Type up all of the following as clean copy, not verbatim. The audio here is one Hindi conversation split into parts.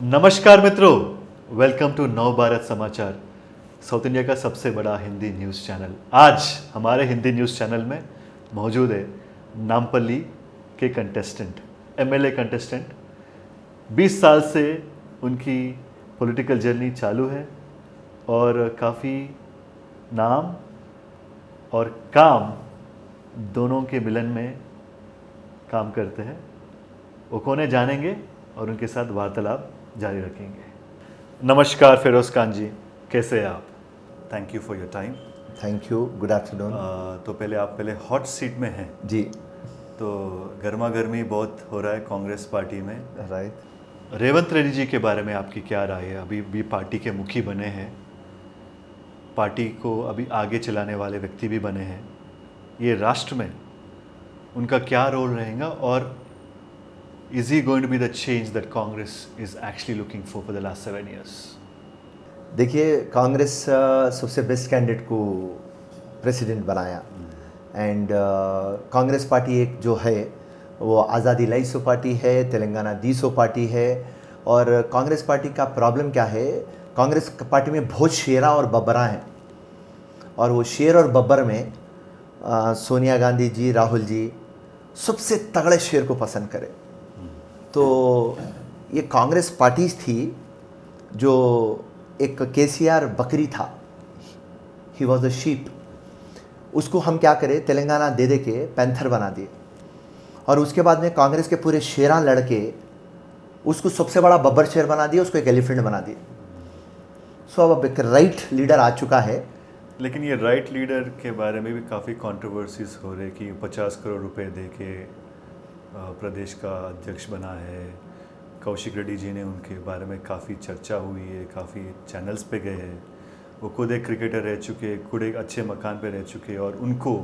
नमस्कार मित्रों, वेलकम टू नव भारत समाचार, साउथ इंडिया का सबसे बड़ा हिंदी न्यूज़ चैनल। आज हमारे हिंदी न्यूज़ चैनल में मौजूद है नामपल्ली के कंटेस्टेंट, एमएलए कंटेस्टेंट। 20 साल से उनकी पॉलिटिकल जर्नी चालू है और काफ़ी नाम और काम दोनों के मिलन में काम करते हैं। वो कौन है जानेंगे और उनके साथ वार्तालाप जारी रखेंगे। नमस्कार फिरोज खान जी, कैसे हैं आप? Thank you for your time. Thank you, good afternoon. तो पहले हॉट सीट में हैं जी, तो गर्मा गर्मी बहुत हो रहा है कांग्रेस पार्टी में। राइट। रेवंत रेड्डी जी के बारे में आपकी क्या राय है? अभी भी पार्टी के मुखी बने हैं, पार्टी को अभी आगे चलाने वाले व्यक्ति भी बने हैं। ये राष्ट्र में उनका क्या रोल रहेगा और is he going to be the change that Congress is actually looking for the last 7 years? देखिए, कांग्रेस सबसे बेस्ट कैंडिडेट को प्रेसिडेंट बनाया एंड कांग्रेस पार्टी एक जो है वो आज़ादी लाइसो पार्टी है, तेलंगाना दीसो पार्टी है। और कांग्रेस पार्टी का प्रॉब्लम क्या है, कांग्रेस पार्टी में बहुत शेरा और बब्बरा हैं और वो शेर और बब्बर में सोनिया गांधी जी, राहुल जी सबसे तगड़े शेर को पसंद करें। तो ये कांग्रेस पार्टी थी जो एक केसीआर बकरी था, ही वॉज अ शीप। उसको हम क्या करें, तेलंगाना दे दे के पैंथर बना दिए और उसके बाद में कांग्रेस के पूरे शेरा लड़के उसको सबसे बड़ा बब्बर शेर बना दिया, उसको एक एलिफेंट बना दिए। सो अब एक राइट लीडर आ चुका है। लेकिन ये राइट लीडर के बारे में भी काफ़ी कंट्रोवर्सीज हो रहे कि 50 करोड़ रुपए दे के प्रदेश का अध्यक्ष बना है। कौशिक रेड्डी जी ने उनके बारे में काफ़ी चर्चा हुई है, काफ़ी चैनल्स पे गए हैं। वो खुद एक क्रिकेटर रह चुके, खुद एक अच्छे मकान पे रह चुके और उनको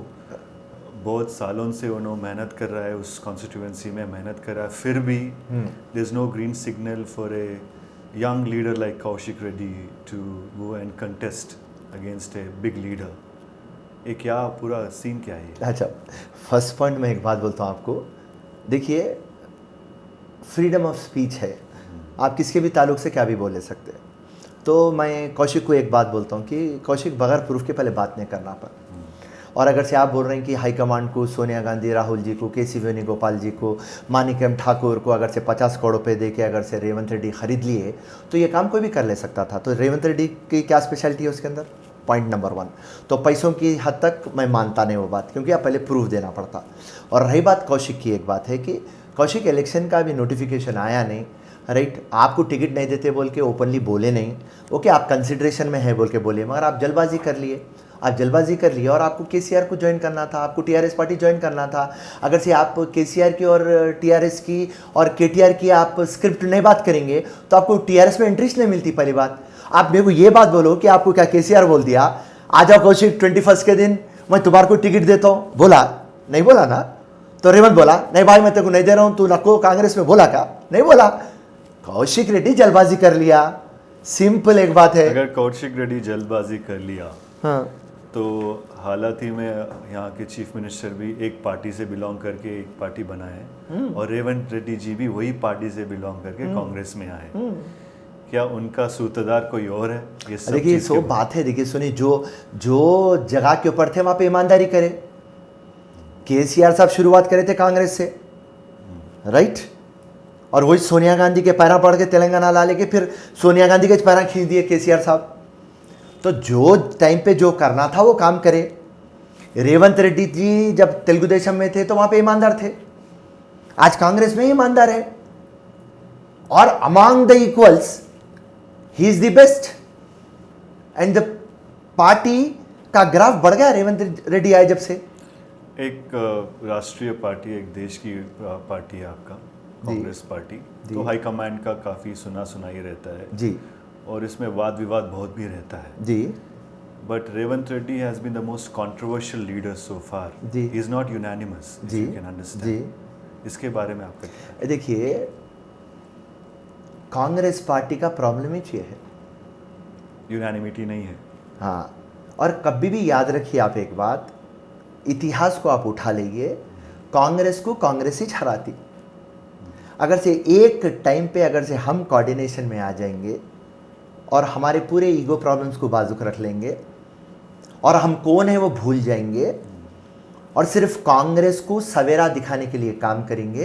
बहुत सालों से उन्होंने मेहनत कर रहा है, उस कॉन्स्टिट्यूएंसी में मेहनत कर रहा है, फिर भी there is no green signal for a young leader like Kaushik Reddy to go and contest against a big leader. ये क्या पूरा सीन क्या है? अच्छा, फर्स्ट पॉइंट मैं एक बात बोलता हूँ आपको। देखिए, फ्रीडम ऑफ स्पीच है, आप किसके भी ताल्लुक से क्या भी बोल ले सकते हैं। तो मैं कौशिक को एक बात बोलता हूँ कि कौशिक बगैर प्रूफ के पहले बात नहीं करना पर। और अगर से आप बोल रहे हैं कि हाईकमांड को, सोनिया गांधी, राहुल जी को, के सी वेणुगोपाल जी को, मानिकम ठाकुर को अगर से 50 करोड़ रुपये दे के अगर से रेवंत रेड्डी खरीद लिए तो ये काम कोई भी कर ले सकता था। तो रेवंत रेड्डी की क्या स्पेशलिटी है उसके अंदर? पॉइंट नंबर 1, तो पैसों की हद तक मैं मानता नहीं वो बात, क्योंकि आप पहले प्रूफ देना पड़ता। और रही बात कौशिक की, एक बात है कि कौशिक इलेक्शन का भी नोटिफिकेशन आया नहीं, राइट। आपको टिकट नहीं देते बोल के ओपनली बोले नहीं, ओके आप कंसिडरेशन में है बोल के बोले, मगर आप जल्दबाजी कर लिए। आप जल्दबाजी कर लिए और आपको केसीआर को ज्वाइन करना था, आपको टीआरएस पार्टी ज्वाइन करना था। अगर से आप केसीआर की और टीआरएस की और केटीआर की आप स्क्रिप्ट नहीं बात करेंगे तो आपको टीआरएस में इंटरेस्ट नहीं मिलती। पहली बात, आप मेरे को ये बात बोलो कि आपको क्या केसीआर बोल दिया, आ जाओ कौशिक 21 के दिन मैं तुम्हारे को टिकट देता हूँ, बोला? नहीं बोला ना। तो रेवंत बोला नहीं भाई मैं तेरे को नहीं दे रहा हूँ, तू नको कांग्रेस में, बोला क्या? नहीं बोला। कौशिक रेड्डी जल्दबाजी कर लिया, सिंपल एक बात है। अगर कौशिक रेड्डी जल्दबाजी कर लिया, हाँ, तो हालात ही में यहाँ के चीफ मिनिस्टर भी एक पार्टी से बिलोंग करके एक पार्टी बनाए और रेवंत रेड्डी जी भी वही पार्टी से बिलोंग करके कांग्रेस में आए। क्या उनका सूत्रधार कोई और है? ये सब देखिए सो बात है। देखिए सुनिए, जो जगह के ऊपर थे वहाँ पे ईमानदारी करे। केसीआर साहब शुरुआत करे थे कांग्रेस से, राइट, और वही सोनिया गांधी के पैरा पड़ के तेलंगाना ला लेके फिर सोनिया गांधी के पैरा खींच दिए केसीआर साहब। तो जो टाइम पे जो करना था वो काम करे। रेवंत रेड्डी जी जब तेलुगु देशम में थे तो वहाँ पे ईमानदार थे, आज कांग्रेस में ईमानदार है और among the equals he is the best and the party का ग्राफ बढ़ गया रेवंत रेड्डी आए जब से। एक राष्ट्रीय पार्टी, एक देश की पार्टी है आपका कांग्रेस पार्टी, तो हाईकमांड का काफ़ी सुना सुनाई रहता है जी, और इसमें वाद विवाद बहुत भी रहता है जी। But Revanth Reddy has been the most controversial leader so far, he is not unanimous, you can understand जी। इसके बारे में आपका क्या है? देखिए, कांग्रेस पार्टी का प्रॉब्लम ही ये है, यूनानिमिटी नहीं है। हाँ, और कभी भी याद रखिए आप एक बात, इतिहास को आप उठा लीजिए, कांग्रेस को कांग्रेस ही हराती। अगर से एक टाइम पे अगर से हम कोऑर्डिनेशन में आ जाएंगे और हमारे पूरे ईगो प्रॉब्लम्स को बाजुक रख लेंगे और हम कौन है वो भूल जाएंगे और सिर्फ कांग्रेस को सवेरा दिखाने के लिए काम करेंगे,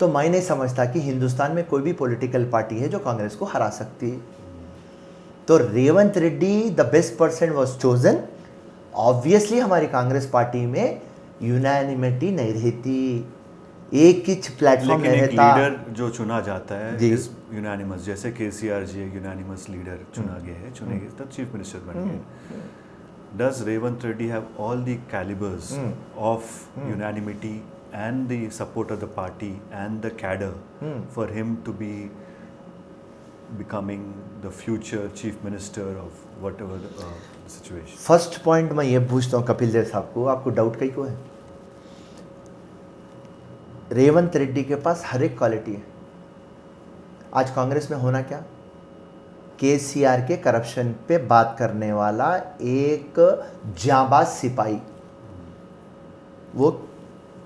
तो मैं नहीं समझता कि हिंदुस्तान में कोई भी पॉलिटिकल पार्टी है जो कांग्रेस को हरा सकती है। तो Revanth Reddy the best person was chosen. Obviously हमारी कांग्रेस पार्टी में यूनानिमिटी नहीं रहती, एक ही प्लेटफॉर्म नहीं लेकिन एक रहता। लीडर जो चुना जाता है जी। इस यूनानिमस, जैसे केसीआर जी एक यूनानिमस लीडर चुने गए तो चीफ मिनिस्टर बन गए। Does Revant Reddy have all the calibers of unanimity and the support of the party and the cadre for him to be becoming the future chief minister of whatever the situation? First point मैं ये पूछता हूँ कपिल देव साहब को, आपको डाउट कहीं को है? रेवंत रेड्डी के पास हर एक क्वालिटी है। आज कांग्रेस में होना क्या, केसीआर के करप्शन पे बात करने वाला एक जांबाज सिपाही, वो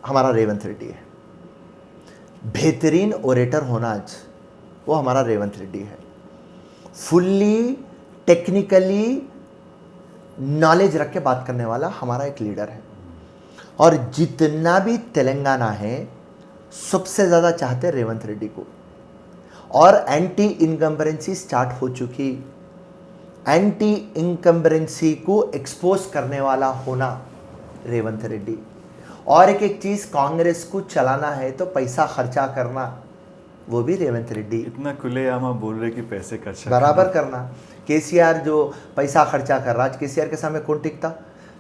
हमारा रेवंत रेड्डी है। बेहतरीन ओरेटर होना आज, वो हमारा रेवंत रेड्डी है। फुल्ली टेक्निकली नॉलेज रख के बात करने वाला हमारा एक लीडर है। और जितना भी तेलंगाना है सबसे ज़्यादा चाहते रेवंत रेड्डी को। और एंटी इनकम्बरेंसी स्टार्ट हो चुकी। एंटी इनकम्बरेंसी को एक्सपोज करने वाला होना रेवंत रेड्डी। और एक चीज़, कांग्रेस को चलाना है तो पैसा खर्चा करना, वो भी रेवंत रेड्डी। इतना खुलेआम बोल रहे कि पैसे खर्चा बराबर करना। केसीआर जो पैसा खर्चा कर रहा, केसीआर के सामने कौन टिकता?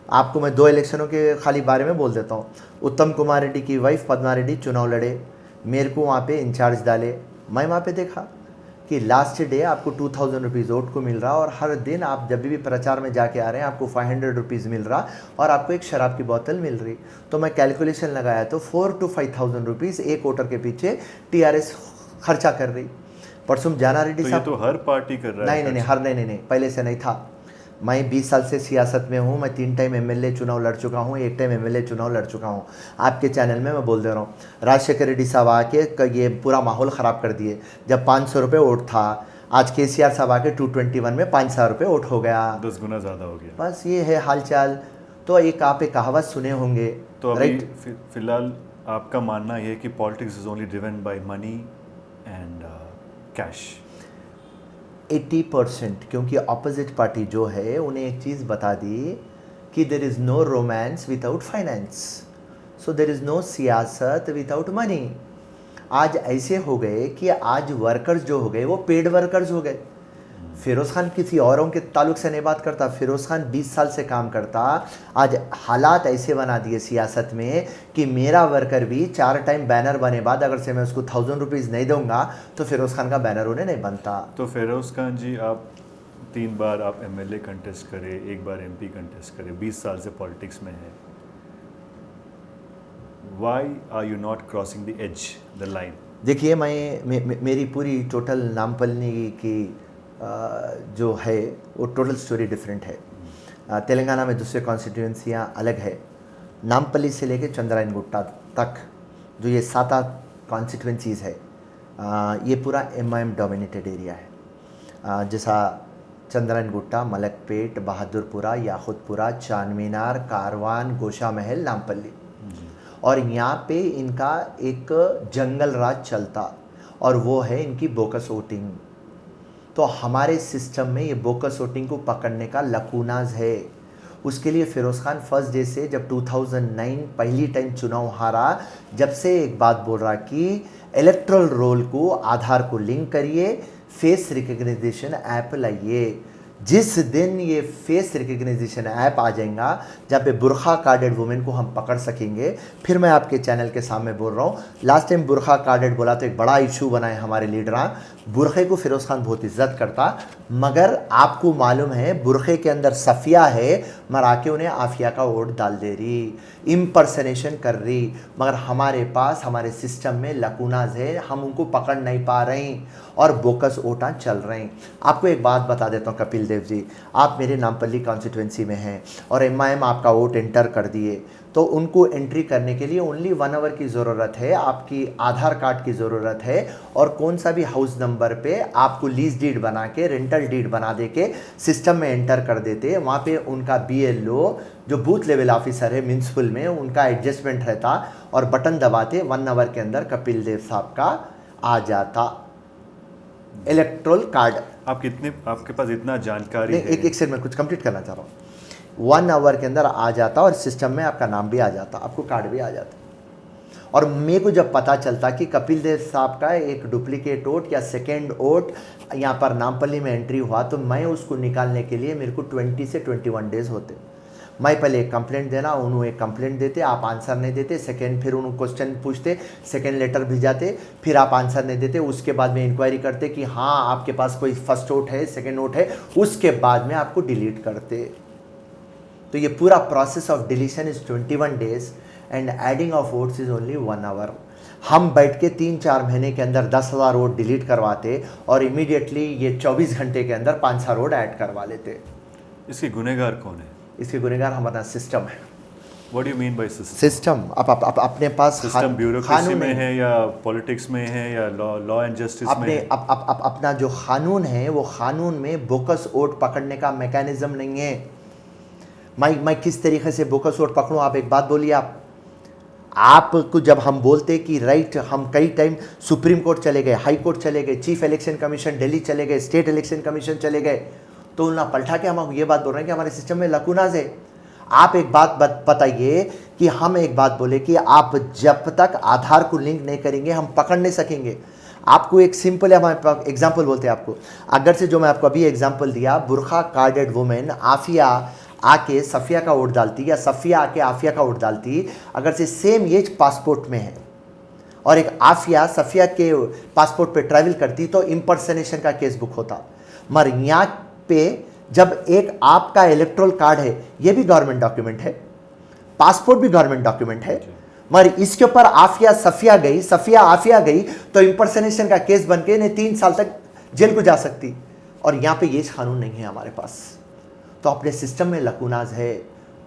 आपको मैं 2 इलेक्शनों के खाली बारे में बोल देता हूँ। उत्तम कुमार रेड्डी की वाइफ पद्मा रेड्डी चुनाव लड़े, मेरे को वहाँ पे इंचार्ज डाले। मैं वहाँ पे देखा कि लास्ट डे आपको 2000 रुपीज़ वोट को मिल रहा, और हर दिन आप जब भी प्रचार में जाके आ रहे हैं आपको 500 रुपीज़ मिल रहा, और आपको एक शराब की बोतल मिल रही। तो मैं कैलकुलेशन लगाया तो 4 to 5,000 रुपीज़ एक वोटर के पीछे टीआरएस खर्चा कर रही। परसों जाना रेड्डी तो साहब, ये तो हर पार्टी कर रहा है। नहीं, पहले से नहीं था। मैं 20 साल से सियासत में हूँ। मैं 3 टाइम एमएलए चुनाव लड़ चुका हूँ, 1 टाइम एमएलए चुनाव लड़ चुका हूँ। आपके चैनल में मैं बोल दे रहा हूँ, राजशेखर रेड्डी साहब आके ये पूरा माहौल ख़राब कर दिए। जब 500 रुपये वोट था, आज केसीआर साहब आके 221 में 500 रुपये वोट हो गया, 10 गुना ज़्यादा हो गया। बस ये है हालचाल। तो एक आप एक कहावत सुने होंगे, तो अभी राइट? फिलहाल आपका मानना यह है कि politics is only driven by money and cash? 80%, क्योंकि अपोजिट पार्टी जो है उन्हें एक चीज़ बता दी कि there is no romance without finance, so there is no सियासत विदाउट मनी। आज ऐसे हो गए कि आज वर्कर्स जो हो गए वो पेड वर्कर्स हो गए। फिरोज़ खान किसी औरों के ताल्लुक से नहीं बात करता, फिरोज़ खान 20 साल से काम करता। आज हालात ऐसे बना दिए सियासत में कि मेरा वर्कर भी 4 टाइम बैनर बने बाद अगर से मैं उसको 1000 रुपीज़ नहीं दूंगा तो फिरोज़ खान का बैनर उन्हें नहीं बनता। तो फिरोज़ खान जी, आप 3 बार आप एमएलए कंटेस्ट करे, 1 बार एमपी कंटेस्ट करे, 20 साल से पॉलिटिक्स में है। Why are you not crossing the edge, the line? देखिए, मेरी पूरी टोटल नामपल्ली की जो है वो टोटल स्टोरी डिफरेंट है। तेलंगाना में दूसरे कॉन्स्टिट्यूंसियाँ अलग है। नामपल्ली से लेके चंद्रायनगुट्टा तक जो ये 7 कॉन्स्टिट्यूंसीज़ है, ये पूरा एमआईएम डोमिनेटेड एरिया है। जैसा चंद्रायनगुट्टा, मलकपेट, बहादुरपुरा, याकुतपुरा, चारमीनार, कारवान, गोशा महल, नामपल्ली। और यहाँ पे इनका एक जंगल राज चलता, और वो है इनकी बोकस वोटिंग। तो हमारे सिस्टम में ये बोकस वोटिंग को पकड़ने का लकूनाज है। उसके लिए फिरोज़ खान फर्स्ट डे से, जब 2009 पहली टाइम चुनाव हारा, जब से एक बात बोल रहा कि इलेक्ट्रल रोल को आधार को लिंक करिए, फेस रिकग्निशन ऐप लाइए। जिस दिन ये फेस रिकग्निशन ऐप आ जाएगा जहाँ पे बुरखा कार्डेड वुमेन को हम पकड़ सकेंगे, फिर मैं आपके चैनल के सामने बोल रहा हूँ। लास्ट टाइम बुरखा कार्डेड बोला तो एक बड़ा इशू बना है हमारे लीडरा। बुरखे को फिरोज़ खान बहुत इज्जत करता, मगर आपको मालूम है बुरखे के अंदर सफ़िया है, मरा के उन्हें आफिया का वोट डाल दे रही, इम्पर्सनेशन कर रही। मगर हमारे पास हमारे सिस्टम में लकूनाज है, हम उनको पकड़ नहीं पा रहे हैं। और बोकस ओटा चल रहे हैं। आपको एक बात बता देता हूँ कपिल देव जी, आप मेरे नामपल्ली कॉन्स्टिट्यूंसी में हैं और एमआईएम आपका वोट एंटर कर दिए, तो उनको एंट्री करने के लिए ओनली 1 आवर की ज़रूरत है, आपकी आधार कार्ड की ज़रूरत है और कौन सा भी हाउस नंबर पे आपको लीज डीड बना के, रेंटल डीड बना दे के सिस्टम में एंटर कर देते हैं। वहाँ पे उनका BLO जो बूथ लेवल ऑफिसर है म्यूनसिपल में, उनका एडजस्टमेंट रहता और बटन दबाते 1 आवर के अंदर कपिल देव साहब का आ जाता इलेक्ट्रोल कार्ड। आपके पास इतना जानकारी नहीं, है। एक सेकंड में कुछ कंप्लीट करना चाह रहा हूँ। 1 आवर के अंदर आ जाता और सिस्टम में आपका नाम भी आ जाता, आपको कार्ड भी आ जाता। और मेरे को जब पता चलता कि कपिल देव साहब का एक डुप्लीकेट वोट या सेकेंड वोट यहाँ पर नामपल्ली में एंट्री हुआ, तो मैं उसको निकालने के लिए मेरे को 20 से 21 डेज़ होते। मैं पहले एक कंप्लेंट देना, उन्होंने एक कंप्लेंट देते, आप आंसर नहीं देते, सेकेंड फिर उन्होंने क्वेश्चन पूछते, सेकेंड लेटर भिजाते, फिर आप आंसर नहीं देते, उसके बाद में इंक्वायरी करते कि हाँ आपके पास कोई फर्स्ट वोट है, सेकेंड वोट है, उसके बाद में आपको डिलीट करते। तो ये पूरा process of deletion is 21 days and adding of votes is only 1 hour. हम बैठ के 3-4 महीने के अंदर 10,000 वोट डिलीट करवाते और इमीडिएटली ये 24 घंटे के अंदर 500 वोट ऐड करवा लेते। इसके गुनहगार कौन है? इसके गुनहगार हमारा सिस्टम है। What do you mean by system? System आप अपने पास सिस्टम ब्यूरोक्रेसी में है या पॉलिटिक्स में है या लॉ एंड जस्टिस में अपने है? अपना जो कानून है वो कानून में बोकस वोट पकड़ने का मैकेनिज्म नहीं है। मैं किस तरीके से बोकस वोट पकड़ूं? आप एक बात बोलिए। आपको जब हम बोलते कि राइट, हम कई टाइम सुप्रीम कोर्ट चले गए, हाई कोर्ट चले गए, चीफ इलेक्शन कमीशन दिल्ली चले गए, स्टेट इलेक्शन कमीशन चले गए, तो उन्होंने पलटा के हम ये बात बोल रहे हैं कि हमारे सिस्टम में लकूनाज है। आप एक बात बताइए कि हम एक बात बोले कि आप जब तक आधार को लिंक नहीं करेंगे हम पकड़ नहीं सकेंगे। आपको एक सिंपल हमारे एग्जाम्पल बोलते हैं आपको, अगर से जो मैं आपको अभी एग्जाम्पल दिया, बुरखा कार्डेड वुमेन आफिया आके सफ़िया का वोट डालती या सफ़िया आके आफिया का वोट डालती, अगर से सेम एज पासपोर्ट में है और एक आफिया सफ़िया के पासपोर्ट पे ट्रैवल करती तो इम्पर्सनेशन का केस बुक होता। मगर यहाँ पे जब एक आपका इलेक्ट्रोल कार्ड है, ये भी गवर्नमेंट डॉक्यूमेंट है, पासपोर्ट भी गवर्नमेंट डॉक्यूमेंट है, मगर इसके ऊपर आफिया सफ़िया गई, सफ़िया आफिया गई तो इम्पर्सनेशन का केस बन के 3 साल तक जेल को जा सकती। और यहाँ पे ये कानून नहीं है हमारे पास, तो अपने सिस्टम में लकूनाज है।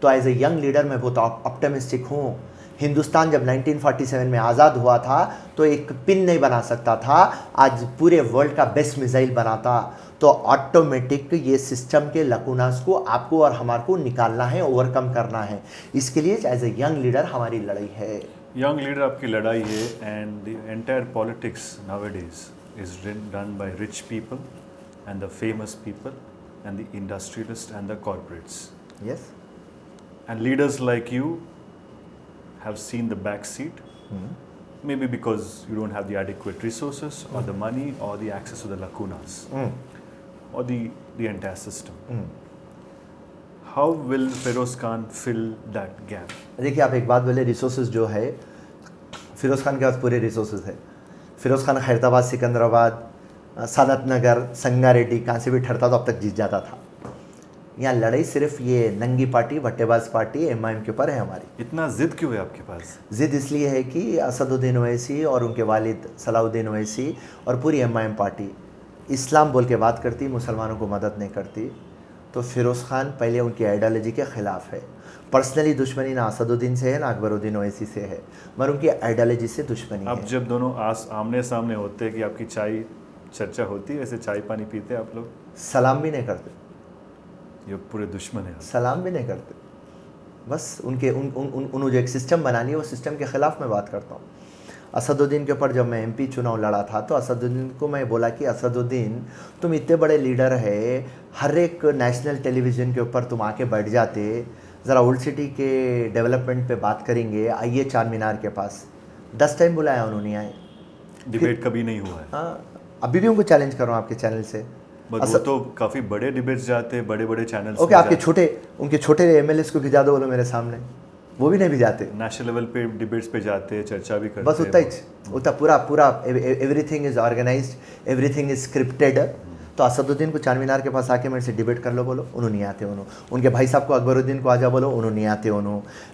तो एज ए यंग लीडर मैं बहुत ऑप्टिमिस्टिक हूँ। हिंदुस्तान जब 1947 में आज़ाद हुआ था तो एक पिन नहीं बना सकता था, आज पूरे वर्ल्ड का बेस्ट मिसाइल बनाता। तो ऑटोमेटिक ये सिस्टम के लकूनास को आपको और हमारे को निकालना है, ओवरकम करना है। इसके लिए एज ए यंग लीडर हमारी लड़ाई है। यंग लीडर आपकी लड़ाई है and the entire politics nowadays is done by rich people and the famous people and the industrialists and the corporates. Yes. And leaders like you have seen the back seat, maybe because you don't have the adequate resources or the money or the access to the lacunas or the entire system. How will Feroz Khan fill that gap? देखिए, आप एक बात बोले, रिसोर्सेज जो है फिरोज़ खान के पास पूरे रिसोर्सेज है। फिरोज़ खान खैरताबाद, सिकंदराबाद, सादत नगर, संगारेड्डी कहाँ से भी ठहरता तो अब तक जीत जाता था। यहाँ लड़ाई सिर्फ ये नंगी पार्टी, भट्टेबाज पार्टी एमआईएम के ऊपर है हमारी। इतना जिद क्यों है आपके पास? जिद इसलिए है कि असदुद्दीन ओवैसी और उनके वालिद सलाहुद्दीन ओवैसी और पूरी एमआईएम पार्टी इस्लाम बोल के बात करती, मुसलमानों को मदद नहीं करती। तो फिरोज़ खान पहले उनकी आइडियोलॉजी के ख़िलाफ़ है। पर्सनली दुश्मनी ना असदुद्दीन से है ना अकबरुद्दीन ओवैसी से है, मगर उनकी आइडियोलॉजी से दुश्मनी है। अब जब दोनों आमने सामने होते हैं कि आपकी चाय चर्चा होती है, वैसे चाय पानी पीते हैं आप लोग? सलाम भी नहीं करते। ये पूरे दुश्मन है। सलाम भी नहीं करते। बस उनके उन्होंने जो एक सिस्टम बना लिया, वो सिस्टम के ख़िलाफ़ मैं बात करता हूँ। असदुद्दीन के ऊपर जब मैं एमपी चुनाव लड़ा था तो असदुद्दीन को मैं बोला कि असदुद्दीन, तुम इतने बड़े लीडर है, हर एक नेशनल टेलीविज़न के ऊपर तुम आके बैठ जाते, ज़रा ओल्ड सिटी के डेवलपमेंट पे बात करेंगे, आइए चार मीनार के पास। 10 टाइम बुलाया, उन्होंने आए। डिबेट कभी नहीं हुआ है। हाँ, अभी भी उनको चैलेंज कर रहा हूँ आपके चैनल से। वो तो काफ़ी बड़े डिबेट्स जाते हैं, बड़े बड़े चैनल्स। ओके, आपके उनके छोटे एमएलएस को भिजा दो, बोलो मेरे सामने, वो भी नहीं भिजाते। नेशनल लेवल पे डिबेट्स पे जाते हैं, चर्चा भी करते हैं। बस उतना पूरा everything is organised, everything is scripted. तो असदुद्दीन को चारमीनार के पास आके मेरे से डिबेट कर लो, बोलो, उन्होंने नहीं आते। उनके भाई साहब को अकबरुद्दीन को आजा, बोलो, उन्होंने नहीं आते।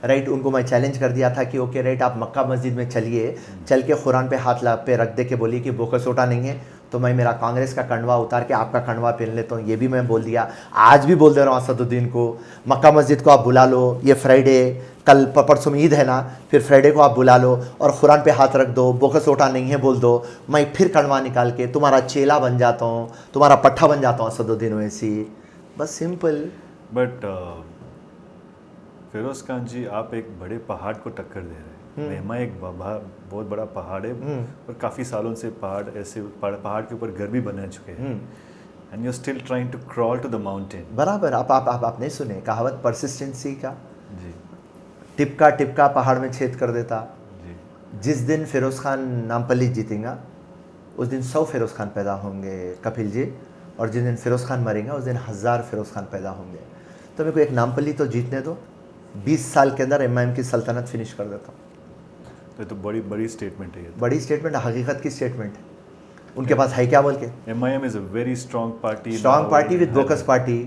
राइट, उनको मैं चैलेंज कर दिया था कि ओके राइट, आप मक्का मस्जिद में चलिए, चल के कुरान पे हाथ पे रख दे के बोलिए कि बोकस ओटा नहीं है, तो तो मैं मेरा कांग्रेस का कंडवा उतार के आपका कंडवा पहन लेता हूँ, ये भी मैं बोल दिया। आज भी बोल दे रहा हूँ असदुद्दीन को, मक्का मस्जिद को आप बुला लो, ये फ्राइडे, कल परसों में ईद है ना, फिर फ्राइडे को आप बुला लो और कुरान पे हाथ रख दो, बोकस ओटा नहीं है बोल दो, मैं फिर कंडवा निकाल के तुम्हारा चेला बन जाता हूँ, तुम्हारा पट्ठा बन जाता हूँ असदुद्दीन ओवैसी। बस सिंपल। बट फिरोज खान जी, आप एक बड़े पहाड़ को टक्कर दे रहे हैं। मेहमा एक बहुत बड़ा पहाड़ है और काफ़ी सालों से पहाड़ के ऊपर घर भी बने चुके हैं, and you still trying to crawl to the mountain. बराबर। आप नहीं सुने कहावत परसिस्टेंसी का? जी टिपका टिपका पहाड़ में छेद कर देता। जी। जिस दिन फिरोज खान नामपल्ली जीतेगा उस दिन 100 फिरोज खान पैदा होंगे कपिल जी, और जिस दिन फिरोज खान मरेंगे उस दिन 1000 फिरोज खान पैदा होंगे। तो मेरे को एक नामपल्ली तो जीतने दो, 20 साल के अंदर एमआईएम की सल्तनत फिनिश कर देता हूँ। तो ये तो बड़ी बड़ी स्टेटमेंट है ये। बड़ी स्टेटमेंट, हकीकत की स्टेटमेंट है। उनके पास है क्या बोल के? MIM is a very strong party, strong party with bogus party,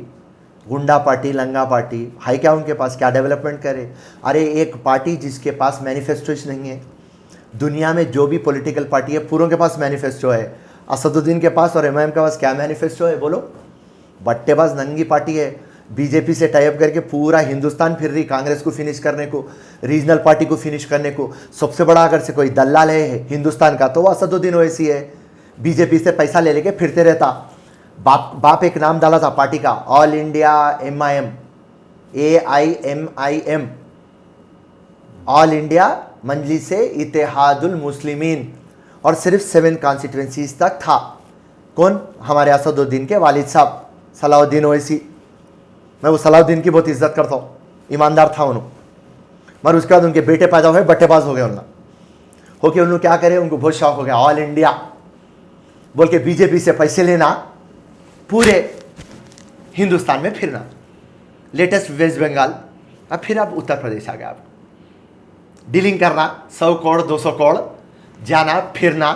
गुंडा पार्टी, लंगा पार्टी, है क्या उनके पास? क्या डेवलपमेंट करे? अरे एक पार्टी जिसके पास मैनिफेस्टो नहीं है। दुनिया में जो भी पॉलिटिकल पार्टी है पूरों के पास मैनिफेस्टो है। असदुद्दीन के पास और एमआईएम के पास क्या मैनिफेस्टो है बोलो? बट्टेबाज नंगी पार्टी है। बीजेपी से टाइप करके पूरा हिंदुस्तान फिर रही कांग्रेस को फिनिश करने को, रीजनल पार्टी को फिनिश करने को। सबसे बड़ा अगर से कोई दलाल है हिंदुस्तान का तो वो असदुद्दीन ओवैसी है। बीजेपी से पैसा ले लेके फिरते रहता। बाप एक नाम डाला था पार्टी का, all India MIM, AIMIM, all India Majlise Ittehadul Muslimeen, और सिर्फ 7 कॉन्स्टिट्यूएंसीज तक था। कौन? हमारे असदुद्दीन के वालिद साहब सलाउद्दीन ओवैसी। मैं वो सलाउद्दीन की बहुत इज्जत करता हूँ, ईमानदार था उन्होंने। मगर उसके बाद उनके बेटे पैदा हुए, बट्टेबाज हो गए उन्होंने। होके उन्होंने क्या करे, उनको बहुत शौक हो गया ऑल इंडिया बोल के बीजेपी से पैसे लेना, पूरे हिंदुस्तान में फिरना। लेटेस्ट वेस्ट बंगाल, अब फिर आप उत्तर प्रदेश आ गए। आप डीलिंग करना, 100 करोड़ 200 करोड़, जाना फिरना,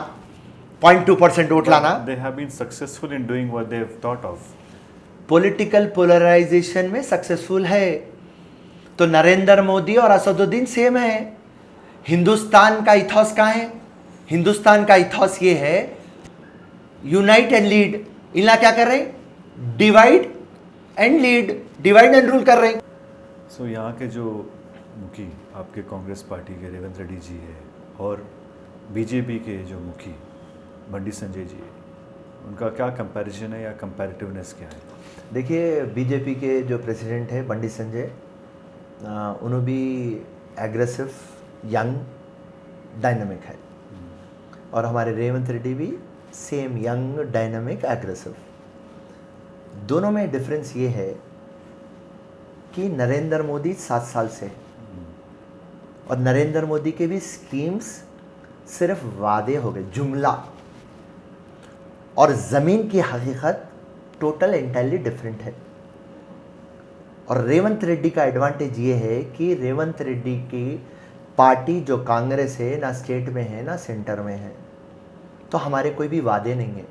0.2% वोट लाना। They have been successful in doing what they have thought of. Political polarisation में सक्सेसफुल है। तो नरेंद्र मोदी और असदुद्दीन सेम है। हिंदुस्तान का इथॉस कहाँ है? हिंदुस्तान का इथॉस ये है, यूनाइट एंड लीड। इनला क्या कर रहे हैं? Divide and lead, divide and rule कर रहे हैं। सो यहाँ के जो मुखी आपके कांग्रेस पार्टी के रेवंत रेड्डी जी है, और बीजेपी के जो मुखी बंडी संजय जी है, उनका क्या कंपैरिजन है या कंपैरेटिवनेस क्या है? देखिए, बीजेपी के जो प्रेसिडेंट है बंडी संजय, उन्होंने भी एग्रेसिव, यंग, डायनामिक है, और हमारे रेवंत रेड्डी भी सेम यंग, डायनामिक, एग्रेसिव। दोनों में डिफरेंस ये है कि नरेंद्र मोदी 7 साल से, और नरेंद्र मोदी के भी स्कीम्स सिर्फ वादे हो गए, जुमला, और ज़मीन की हकीकत टोटल एंटायरली डिफरेंट है। और रेवंत रेड्डी का एडवांटेज ये है कि रेवंत रेड्डी की पार्टी जो कांग्रेस है, ना स्टेट में है ना सेंटर में है, तो हमारे कोई भी वादे नहीं है।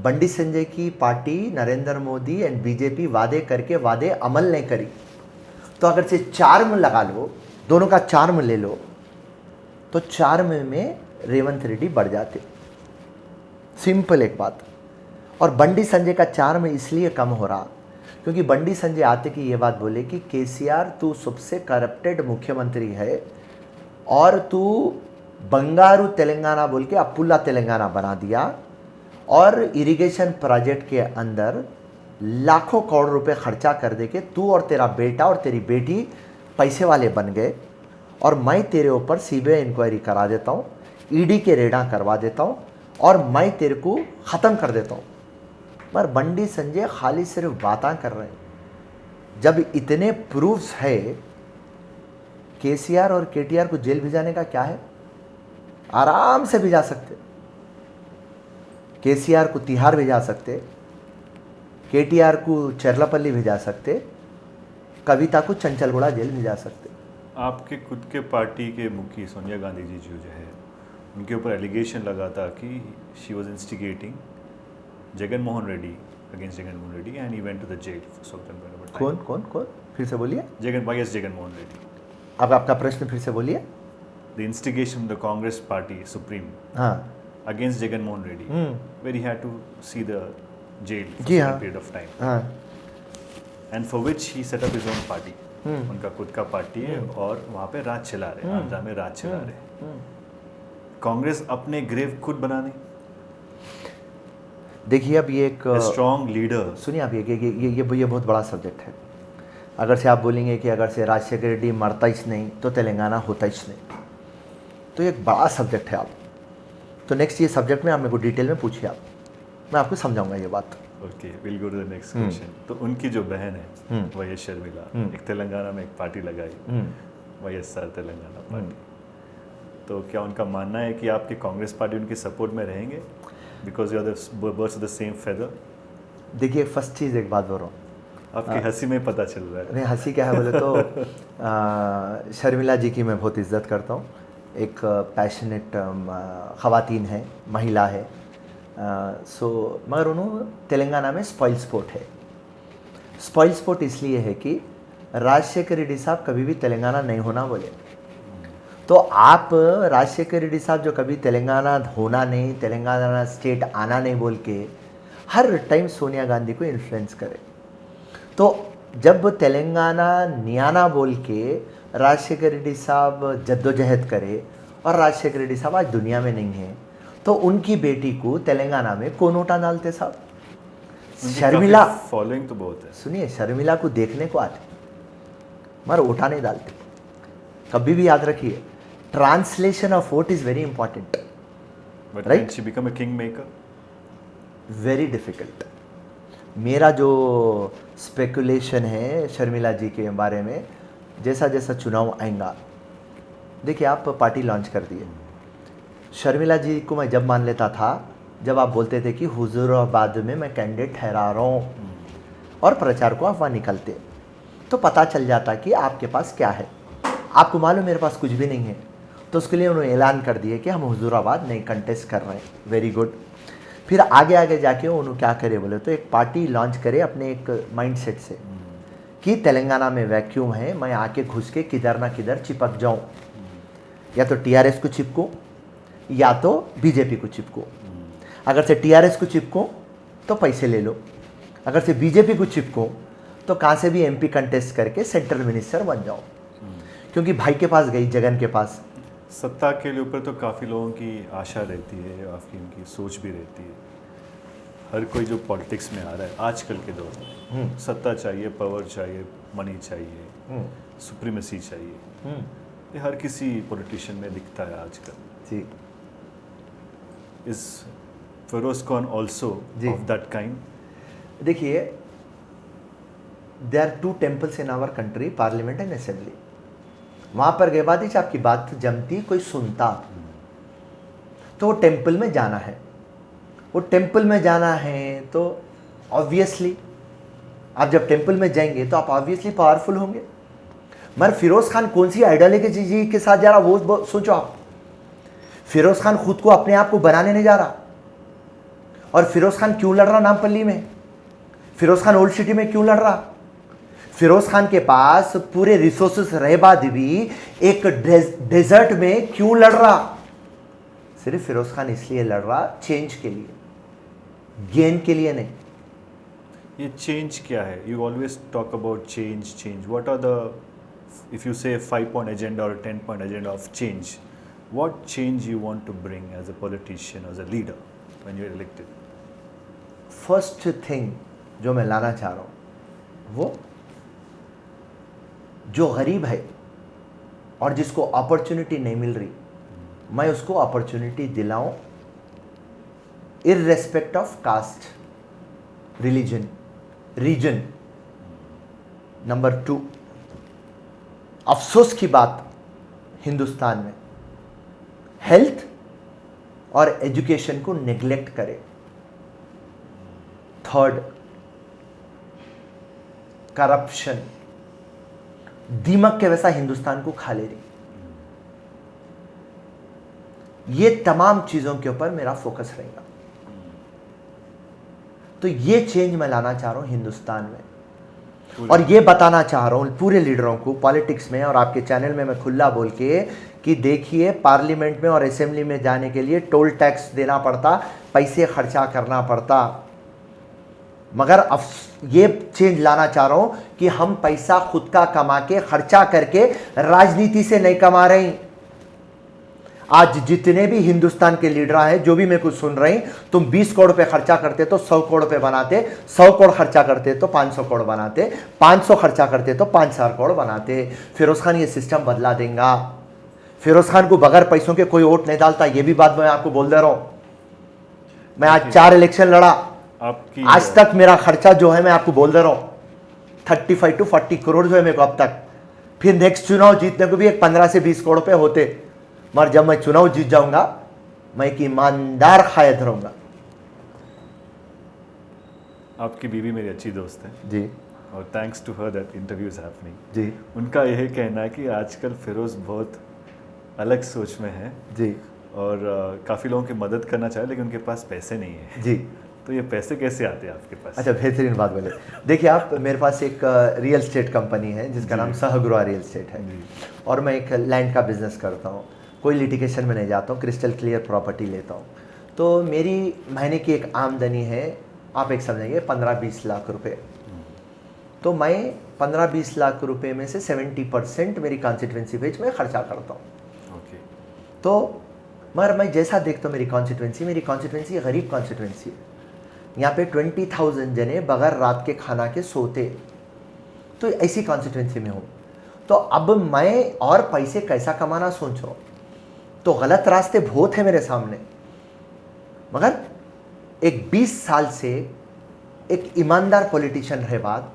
बंडी संजय की party Narendra Modi and BJP वादे करके वादे अमल नहीं करी। तो अगर से चार्म लगा लो, दोनों का चार्म ले लो, तो चार्म में रेवंत रेड्डी बढ़ जाते। सिंपल एक बात। और बंडी संजय का चार्म इसलिए कम हो रहा क्योंकि बंडी संजय आते कि ये बात बोले कि केसीआर तू सबसे करप्टेड मुख्यमंत्री है, और तू बंगारू तेलंगाना बोल के अपुल्ला तेलंगाना बना दिया, और इरिगेशन प्रोजेक्ट के अंदर लाखों करोड़ रुपए खर्चा कर दे के तू और तेरा बेटा और तेरी बेटी पैसे वाले बन गए, और मैं तेरे ऊपर सीबीआई इंक्वायरी करा देता हूँ, ईडी के रेडा करवा देता हूँ, और मैं तेरे को ख़त्म कर देता हूँ। पर बंडी संजय खाली सिर्फ बातें कर रहे हैं। जब इतने प्रूफ्स है, केसीआर और केटीआर को जेल भिजाने का क्या है? आराम से भिजा सकते। केसीआर को तिहाड़ भिजा सकते, केटीआर को चरलापल्ली भिजा सकते, कविता को चंचलगुड़ा जेल भिजा सकते। आपके खुद के पार्टी के मुखी सोनिया गांधी जी जो है, उनके ऊपर एलिगेशन लगा था कि she was instigating Jagan Mohan Reddy against Jagan Mohan Reddy, and he went to the jail for some time. कौन कौन कौन? फिर से बोलिए। जगन मोहन रेड्डी। अब आपका प्रश्न फिर से बोलिए। The instigation the Congress party supreme, हाँ, against Jagan Mohan Reddy, where he had to see the jail for जी a हाँ। period of time, हाँ and for which he set up his own party. उनका खुद का पार्टी है और वहाँ पे राज चला रहे हैं, आंध्रा में राज चला रहे हैं। कांग्रेस अपने ग्रेव खुद बनाने, देखिए अब ये एक स्ट्रॉन्ग लीडर। सुनिए आप ये बहुत बड़ा सब्जेक्ट है। अगर से आप बोलेंगे कि अगर से राजशेखर रेड्डी मरता ही नहीं तो तेलंगाना होता ही नहीं, तो ये एक बड़ा सब्जेक्ट है। आप तो नेक्स्ट ये सब्जेक्ट में आप मेरे को डिटेल में पूछिए, आप मैं आपको समझाऊंगा ये बात। Okay, will go to the next question. तो उनकी जो बहन है वही शर्मिला, एक तेलंगाना में एक पार्टी लगाई, YSR तेलंगाना पार्टी। तो क्या उनका मानना है कि आपकी कांग्रेस पार्टी उनकी सपोर्ट में रहेंगे because you are the birds of the same feather? देखिए फर्स्ट चीज़ एक बात बोल रहा हूँ, आपकी हंसी में पता चल रहा है। नहीं हंसी क्या है बोले तो शर्मिला जी की मैं बहुत इज्जत करता हूँ। एक पैशनेट ख़वातीन है, महिला है। सो मगर उन्होंने तेलंगाना में स्पॉइल स्पोर्ट है। स्पॉइल स्पोर्ट इसलिए है कि राजशेखर रेड्डी साहब कभी भी तेलंगाना नहीं होना बोले, तो आप राजशेखर रेड्डी साहब जो कभी तेलंगाना होना नहीं, तेलंगाना स्टेट आना नहीं बोल के हर टाइम सोनिया गांधी को इन्फ्लुएंस करे। तो जब तेलंगाना नियाना बोल के राजशेखर रेड्डी साहब जद्दोजहद करे और राजशेखर रेड्डी साहब आज दुनिया में नहीं है, तो उनकी बेटी को तेलंगाना में कौन वोटा डालते साहब? शर्मिला फॉलोइंग तो बहुत है। सुनिए, शर्मिला को देखने को आते मगर वोटा नहीं डालते। कभी भी याद रखिए, translation of vote is very important, but Right? Can she become a king maker? Very difficult. मेरा जो स्पेकुलेशन है शर्मिला जी के बारे में, जैसा जैसा चुनाव आएगा, देखिए आप पार्टी लॉन्च कर दिए। शर्मिला जी को मैं जब मान लेता था जब आप बोलते थे कि हुजूराबाद में मैं कैंडिडेट ठहरा रहा हूँ और प्रचार को आप वहाँ निकलते, तो पता चल जाता कि आपके पास क्या है। आपको मालूम मेरे पास कुछ भी नहीं है, तो उसके लिए उन्होंने ऐलान कर दिए कि हम हुजूराबाद नहीं कंटेस्ट कर रहे हैं। Very good. फिर आगे आगे जाके उन्होंने क्या करे बोले तो एक पार्टी लॉन्च करे अपने एक माइंडसेट से कि तेलंगाना में वैक्यूम है, मैं आके घुस के किधर ना किधर चिपक जाऊं, या तो टीआरएस को चिपको या तो बीजेपी को चिपको। अगर से टीआरएस को चिपको तो पैसे ले लो, अगर से बीजेपी को चिपको तो कहाँ से भी एमपी कंटेस्ट करके सेंट्रल मिनिस्टर बन जाओ। क्योंकि भाई के पास गई, जगन के पास। सत्ता के ऊपर तो काफ़ी लोगों की आशा रहती है, काफ़ी उनकी सोच भी रहती है। हर कोई जो पॉलिटिक्स में आ रहा है आजकल के दौर में, सत्ता चाहिए, पावर चाहिए, मनी चाहिए, सुप्रीमेसी चाहिए, ये हर किसी पॉलिटिशियन में दिखता है आजकल। जी, is Firoz Khan also of that kind? देखिए, there are 2 temples in our country, parliament and assembly. वहाँ पर गए बाद ही आपकी बात जमती, कोई सुनता, तो वो टेम्पल में जाना है। वो टेम्पल में जाना है तो ऑब्वियसली आप जब टेम्पल में जाएंगे तो आप ऑब्वियसली पावरफुल होंगे। मगर फिरोज खान कौन सी आइडियोलॉजी के साथ जा रहा वो सोचो आप। फिरोज खान खुद को अपने आप को बनाने नहीं जा रहा। और फिरोज खान क्यों लड़ रहा नामपल्ली में? फिरोज खान ओल्ड सिटी में क्यों लड़ रहा? फिरोज खान के पास पूरे रिसोर्सेस रहे बाद भी एक डेजर्ट में क्यों लड़ रहा? सिर्फ फिरोज खान इसलिए लड़ रहा चेंज के लिए, गेन के लिए नहीं। ये चेंज क्या है? You always talk about change, change. What are the, if you say 5-point agenda or 10-point agenda of change, what change you want to bring as a politician, as a leader when you're elected? First thing जो मैं लाना चाह रहा हूं वो जो गरीब है और जिसको अपॉर्चुनिटी नहीं मिल रही, मैं उसको अपॉर्चुनिटी दिलाऊं, irrespective of caste, religion, region. Number 2, अफसोस की बात हिंदुस्तान में हेल्थ और एजुकेशन को नेग्लेक्ट करे। 3rd, करप्शन दीमक के वैसा हिंदुस्तान को खा ले रही। ये तमाम चीजों के ऊपर मेरा फोकस रहेगा। तो ये चेंज मैं लाना चाह रहा हूं हिंदुस्तान में। और ये बताना चाह रहा हूँ पूरे लीडरों को पॉलिटिक्स में और आपके चैनल में मैं खुला बोल के कि देखिए पार्लियामेंट में और असेंबली में जाने के लिए टोल टैक्स देना पड़ता, पैसे खर्चा करना पड़ता, मगर अब ये चेंज लाना चाह रहा हूँ कि हम पैसा खुद का कमा के खर्चा करके राजनीति से नहीं कमा रहे हैं। आज जितने भी हिंदुस्तान के लीडर हैं जो भी मेरे को सुन रहे हैं, तुम 20 करोड़ रुपए खर्चा करते तो 100 करोड़ रुपए बनाते, 100 करोड़ खर्चा करते तो 500 करोड़ बनाते, 500 खर्चा करते तो 5,000 करोड़ बनाते। फिरोज खान ये सिस्टम बदला देगा। फिरोज खान को बगैर पैसों के कोई वोट नहीं डालता, ये भी बात मैं आपको बोल दे रहा हूं। मैं आज 4 इलेक्शन लड़ा, आज तक मेरा खर्चा जो है मैं आपको बोल दे रहा हूं 35 to 40 करोड़ जो है मेरे को अब तक। फिर नेक्स्ट चुनाव जीतने को भी एक 15 से 20 करोड़ रुपए होते, मगर जब मैं चुनाव जीत जाऊंगा मैं एक ईमानदार खायद रहूंगा। आपकी बीवी मेरी अच्छी दोस्त है जी, और thanks to her that interview is happening. जी, उनका यही कहना है कि आजकल फिरोज बहुत अलग सोच में है जी, और काफ़ी लोगों की मदद करना चाहे लेकिन उनके पास पैसे नहीं है। जी। तो ये पैसे कैसे आते हैं आपके पास? अच्छा, बेहतरीन बात बोले। देखिए आप, मेरे पास एक रियल स्टेट कंपनी है जिसका नाम सहगुरा रियल स्टेट है, और मैं एक लैंड का बिजनेस करता हूँ। कोई लिटिगेशन में नहीं जाता हूँ, क्रिस्टल क्लियर प्रॉपर्टी लेता हूँ। तो मेरी महीने की एक आमदनी है, आप एक समझेंगे 15-20 लाख रुपए। तो मैं 15-20 लाख रुपए में से 70% मेरी कॉन्स्टिट्यूंसी पे मैं खर्चा करता हूँ। ओके। तो मगर मैं जैसा देखता हूँ मेरी कॉन्स्टिट्यूंसी गरीब कॉन्स्टिट्यूंसी है। यहाँ पे 20,000 जने बगैर रात के खाना के सोते, तो ऐसी कॉन्स्टिट्यूंसी में हूँ। तो अब मैं और पैसे कैसा कमाना सोच रहा हूँ, तो गलत रास्ते बहुत है मेरे सामने, मगर एक 20 साल से एक ईमानदार पॉलिटिशियन रहे बाद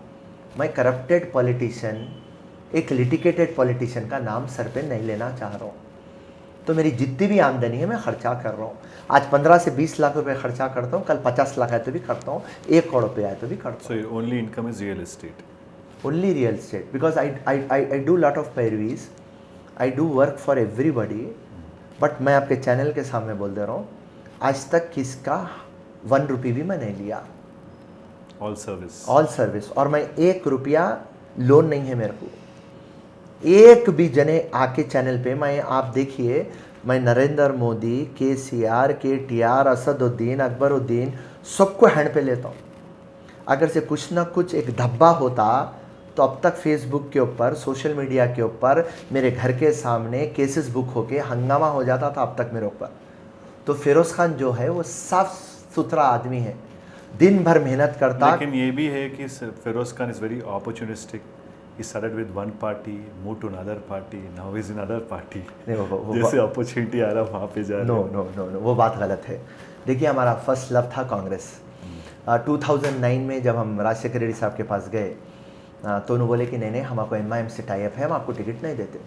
मैं करप्टेड पॉलिटिशियन, एक लिटिगेटेड पॉलिटिशियन का नाम सर पे नहीं लेना चाह रहा हूँ। तो मेरी जितनी भी आमदनी है मैं खर्चा कर रहा हूँ। आज 15 से 20 लाख रुपए खर्चा करता हूँ, कल 50 लाख आए तो भी करता हूँ, 1 करोड़ रुपये आए तो भी करता हूँ। So only income is real estate? Only real estate, because I do lot of पैरवीज, I do work for everybody, but मैं आपके चैनल के सामने बोल दे रहा हूँ, आज तक किसका 1 रुपये भी मैं नहीं लिया। All service? All service. और मैं 1 रुपया लोन नहीं है मेरे को। एक भी जने आके चैनल पे, मैं आप देखिए, मैं नरेंद्र मोदी, KCR, KTR, असदुद्दीन, अकबरुद्दीन सबको हैंड पे लेता हूँ। अगर से कुछ ना कुछ एक धब्बा होता तो अब तक फेसबुक के ऊपर, सोशल मीडिया के ऊपर, मेरे घर के सामने केसेस बुक होके हंगामा हो जाता था अब तक मेरे ऊपर। तो फिरोज खान जो है वो साफ सुथरा आदमी है, दिन भर मेहनत करता। लेकिन ये भी है कि Firoz Khan is very opportunistic. He started with one party, moved to another party, now he's in another party. जैसे अपॉर्चुनिटी आ रहा वहाँ पे जा रहा है। नो, वो बात गलत है। देखिए हमारा फर्स्ट लव था कांग्रेस। 2009 में जब हम राजशेखर रेड्डी साहब के पास गए तो उन्होंने बोले कि नहीं हमको MIM से टाई अप है, हम आपको टिकट नहीं देते।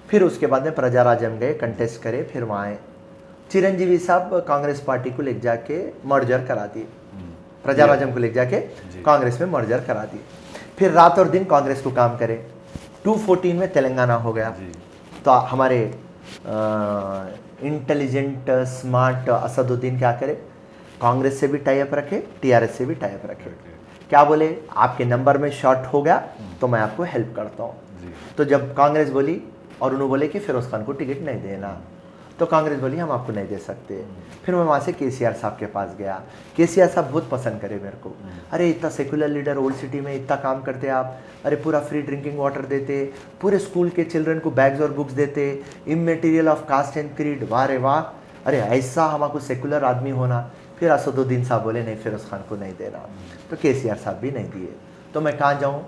फिर उसके बाद में प्रजाराजम गए, कंटेस्ट करे, फिर वहाँ आए। चिरंजीवी साहब कांग्रेस पार्टी को ले जाके मर्जर करा दिए, प्रजाराजम को ले जाके कांग्रेस में मर्जर करा दिए। फिर रात और दिन कांग्रेस को काम करे। 2014 में तेलंगाना हो गया, तो हमारे इंटेलिजेंट स्मार्ट असदुद्दीन क्या करे, कांग्रेस से भी टाई अप रखे, TRS से भी टाई अप रखे। क्या बोले, आपके नंबर में शॉर्ट हो गया तो मैं आपको हेल्प करता हूँ। तो जब कांग्रेस बोली और उन्होंने बोले कि फिरोज खान को टिकट नहीं देना, तो कांग्रेस बोली हम आपको नहीं दे सकते। फिर मैं वहाँ से KCR साहब के पास गया। KCR साहब बहुत पसंद करे मेरे को। अरे इतना सेकुलर लीडर, ओल्ड सिटी में इतना काम करते आप, अरे पूरा फ्री ड्रिंकिंग वाटर देते, पूरे स्कूल के चिल्ड्रन को बैग्स और बुक्स देते, immaterial of caste and creed, वाह रे वाह, अरे ऐसा हमको सेकुलर आदमी होना। फिर असदुद्दीन साहब बोले नहीं फिरोज खान को नहीं देना, तो KCR साहब भी नहीं दिए। तो मैं कहाँ जाऊँ,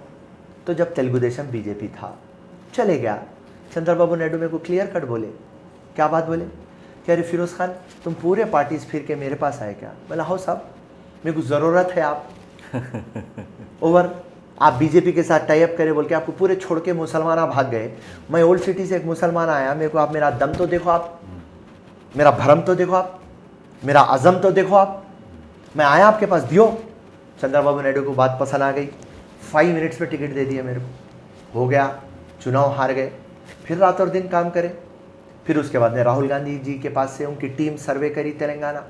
तो जब तेलुगु देशम BJP था चले गया। चंद्रबाबू नायडू मेरे को क्लियर कट बोले, क्या बात बोले कि अरे फिरोज खान तुम पूरे पार्टीज फिर के मेरे पास आए क्या। बोला हो साहब मेरे को ज़रूरत है, आप ओवर, आप BJP के साथ टाई अप करे बोल के आपको पूरे छोड़ के मुसलमान आप भाग गए। मैं ओल्ड सिटी से एक मुसलमान आया, मेरे को आप मेरा दम तो देखो, आप मेरा भरम तो देखो, आप मेरा अज़म तो देखो, आप मैं आया आपके पास, दियो। चंद्रबाबू नायडू को बात पसंद आ गई, 5 मिनट्स में टिकट दे दिया मेरे को, हो गया, चुनाव हार गए। फिर रात और दिन काम करे। फिर उसके बाद में राहुल गांधी जी के पास से उनकी टीम सर्वे करी तेलंगाना,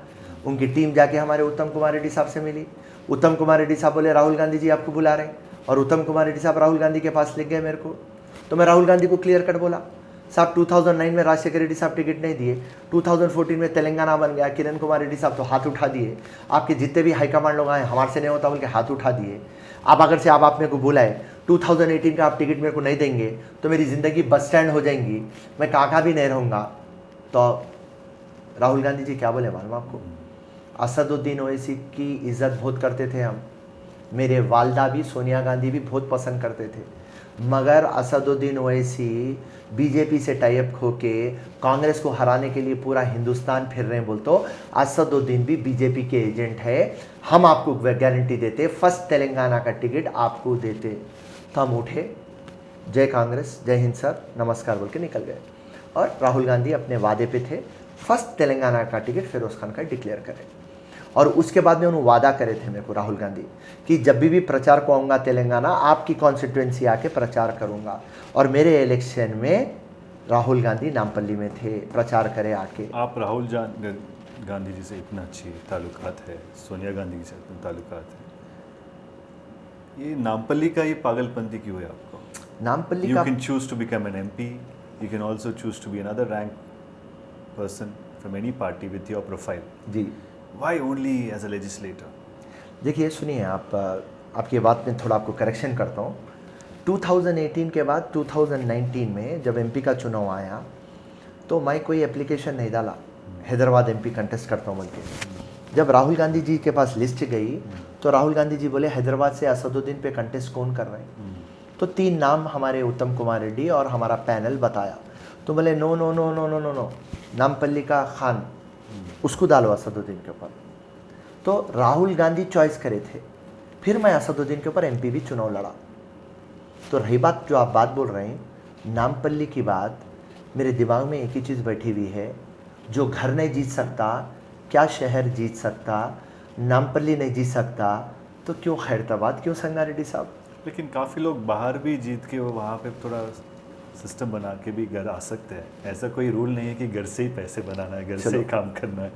उनकी टीम जाके हमारे उत्तम कुमार रेड्डी साहब से मिली। उत्तम कुमार रेड्डी साहब बोले राहुल गांधी जी आपको बुला रहे हैं। और उत्तम कुमार रेड्डी साहब राहुल गांधी के पास ले गए मेरे को, तो मैं राहुल गांधी को क्लियर कट बोला, साहब 2009 में राजशेखर रेड्डी साहब टिकट नहीं दिए, 2014 में तेलंगाना बन गया, किरण कुमार रेड्डी साहब तो हाथ उठा दिए, आपके जितने भी हाईकमांड लोग आए हमारे से नहीं होता बोल के हाथ उठा दिए। अब अगर से आप मेरे को बोला है 2018 का आप टिकट मेरे को नहीं देंगे तो मेरी ज़िंदगी बस स्टैंड हो जाएंगी, मैं कहाँ भी नहीं रहूँगा। तो राहुल गांधी जी क्या बोले मालूम आपको, असदुद्दीन ओवैसी की इज़्ज़त बहुत करते थे हम, मेरे वालदा भी सोनिया गांधी भी बहुत पसंद करते थे, मगर असदुद्दीन ओवैसी बीजेपी से टाइप होके कांग्रेस को हराने के लिए पूरा हिंदुस्तान फिर रहे हैं। बोलते असदुद्दीन भी बीजेपी के एजेंट है, हम आपको गारंटी देते फर्स्ट तेलंगाना का टिकट आपको देते। तो हम उठे, जय कांग्रेस, जय हिंद सर, नमस्कार बोल के निकल गए। और राहुल गांधी अपने वादे पे थे, फर्स्ट तेलंगाना का टिकट फिरोज खान का डिक्लेयर करें। और उसके बाद में उन्होंने वादा करे थे मेरे को राहुल गांधी कि जब भी प्रचार को आऊँगा तेलंगाना आपकी कॉन्स्टिट्यूंसी आके प्रचार करूँगा। और मेरे इलेक्शन में राहुल गांधी नामपल्ली में थे, प्रचार करे आके। आप राहुल गांधी जी से इतना अच्छी ताल्लुकात है, सोनिया गांधी जी से इतना ताल्लुकात है, ये नामपल्ली का ये पागलपंती क्यों है आपको? नामपल्ली You का can choose to become an MP, you can also choose to be another rank person from any party with your profile. Ji Why only as a legislator? देखिए सुनिए, आपकी बात में थोड़ा आपको करेक्शन करता हूँ। 2018 के बाद 2019 में जब एमपी का चुनाव आया तो मैं कोई एप्लीकेशन नहीं डाला, हैदराबाद एमपी कंटेस्ट करता हूँ बोल के। जब राहुल गांधी जी के पास लिस्ट गई तो राहुल गांधी जी बोले हैदराबाद से असदुद्दीन पे कंटेस्ट कौन कर रहे हैं, तो 3 नाम हमारे उत्तम कुमार रेड्डी और हमारा पैनल बताया, तो बोले no no no no no no no, Nampally का खान उसको डालो असदुद्दीन के ऊपर। तो राहुल गांधी चॉइस करे थे, फिर मैं असदुद्दीन के ऊपर एमपी भी चुनाव लड़ा। तो रही बात जो आप बात बोल रहे हैं नामपल्ली की बात, मेरे दिमाग में एक ही चीज़ बैठी हुई है, जो घर नहीं जीत सकता क्या शहर जीत सकता, नामपल्ली नहीं जीत सकता तो क्यों खैरताबाद, क्यों संगारेड्डी साहब। लेकिन काफ़ी लोग बाहर भी जीत के वो वहाँ पे थोड़ा सिस्टम बना के भी घर आ सकते हैं, ऐसा कोई रूल नहीं है कि घर से ही पैसे बनाना है, घर से ही काम करना है।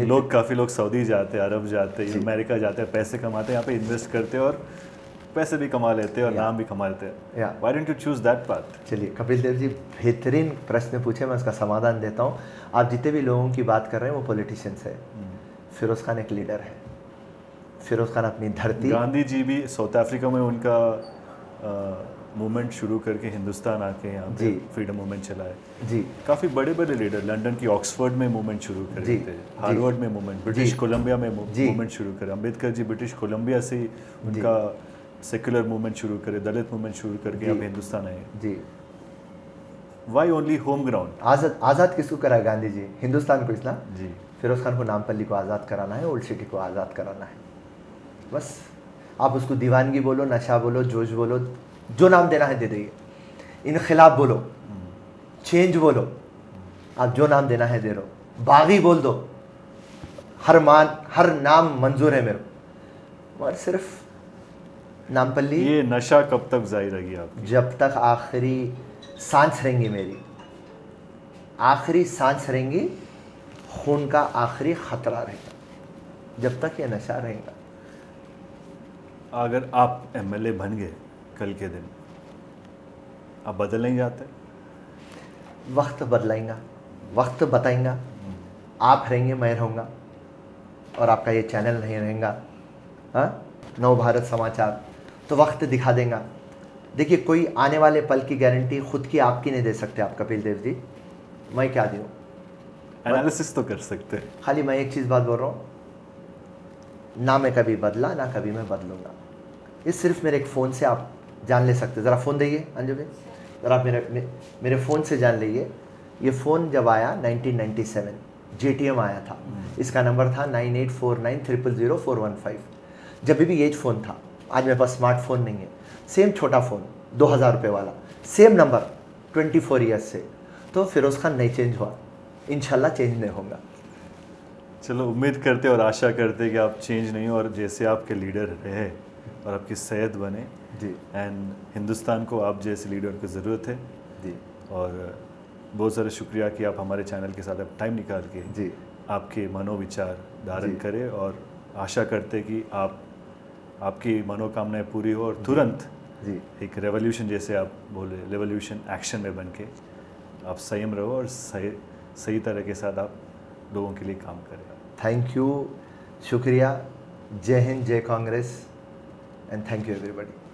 लोग काफ़ी लोग सऊदी जाते हैं, अरब जाते हैं, अमेरिका जाते हैं, पैसे कमाते हैं, यहाँ पे इन्वेस्ट करते हैं और पैसे भी कमा लेते हैं और नाम भी कमा लेते हैं। Why don't you choose that path? चलिए कपिल देव जी बेहतरीन प्रश्न पूछे, मैं उसका समाधान देता हूँ। आप जितने भी लोगों की बात कर रहे हैं वो पॉलिटिशियंस है, फिरोज खान एक लीडर है, फिरोज खान अपनी धरती। गांधी जी भी साउथ अफ्रीका में उनका मूवमेंट शुरू करके हिंदुस्तान आके यहाँ पे फ्रीडम मूवमेंट चलाए जी। काफ़ी बड़े बड़े लीडर, लंदन की ऑक्सफोर्ड में मूवमेंट शुरू करे थे, हार्वर्ड में मूवमेंट, ब्रिटिश कोलंबिया में मूवमेंट शुरू करे, अम्बेडकर जी ब्रिटिश कोलंबिया से उनका सेक्युलर मूवमेंट शुरू करे, दलित मूवमेंट शुरू करके यहाँ पे हिंदुस्तान आए जी। Why only home ground? आज़ाद किसको करा गांधी जी? हिंदुस्तान को, इस्लाम जी। फिरोज खान को नामपल्ली को आज़ाद कराना है, ओल्ड सिटी को आज़ाद कराना है, बस। आप उसको दीवानगी बोलो, नशा बोलो, जोश बोलो, जो नाम देना है दे दीजिए, इनखिलाब बोलो, चेंज बोलो, आप जो नाम देना है दे दो, बागी बोल दो, हर नाम मंजूर है मेरे को, मगर सिर्फ नामपल्ली। ये नशा कब तक जारी रहेगी आपकी? जब तक आखिरी सांस रहेंगी मेरी, आखिरी सांस रहेंगी, खून का आखिरी खतरा रहेगा, जब तक ये नशा रहेगा। अगर आप एमएलए बन गए कल के दिन, आप बदल नहीं जाते? वक्त बदलाएगा, वक्त बताएगा, आप रहेंगे, मैं रहूँगा और आपका ये चैनल नहीं रहेगा, हाँ, नव भारत समाचार, तो वक्त दिखा देगा। देखिए कोई आने वाले पल की गारंटी खुद की आपकी नहीं दे सकते आप कपिल देव जी, मैं क्या दूँ? एनालिसिस तो कर सकते हैं। खाली मैं एक चीज़ बात बोल रहा हूँ, ना मैं कभी बदला ना कभी मैं बदलूँगा, ये सिर्फ मेरे एक फ़ोन से आप जान ले सकते। ज़रा फ़ोन देइए अंजू भाई, ज़रा आप मेरे फ़ोन से जान लीजिए। ये फ़ोन जब आया 1997 JTM आया था, इसका नंबर था 9849000415। जब भी ये फ़ोन था, आज मेरे पास स्मार्टफोन नहीं है, सेम छोटा फ़ोन 2000 रुपये वाला, सेम नंबर 24 ईयर्स से, तो फिरोज़ खान नहीं चेंज हुआ, इंशाल्लाह चेंज नहीं होगा। चलो उम्मीद करते और आशा करते कि आप चेंज नहीं और जैसे आपके लीडर रहे और आपकी सेहत बने जी। एंड हिंदुस्तान को आप जैसे लीडर की ज़रूरत है जी। और बहुत सारा शुक्रिया कि आप हमारे चैनल के साथ अब टाइम निकाल के जी आपके मनोविचार धारण जी। करें और आशा करते कि आप आपकी मनोकामनाएं पूरी हो और तुरंत जी एक रेवोल्यूशन, जैसे आप बोले, रेवोल्यूशन एक्शन में बन के आप संयम रहो और सही तरह के साथ आप लोगों के लिए काम करें। थैंक यू, शुक्रिया, जय हिंद, जय Congress, and thank you everybody.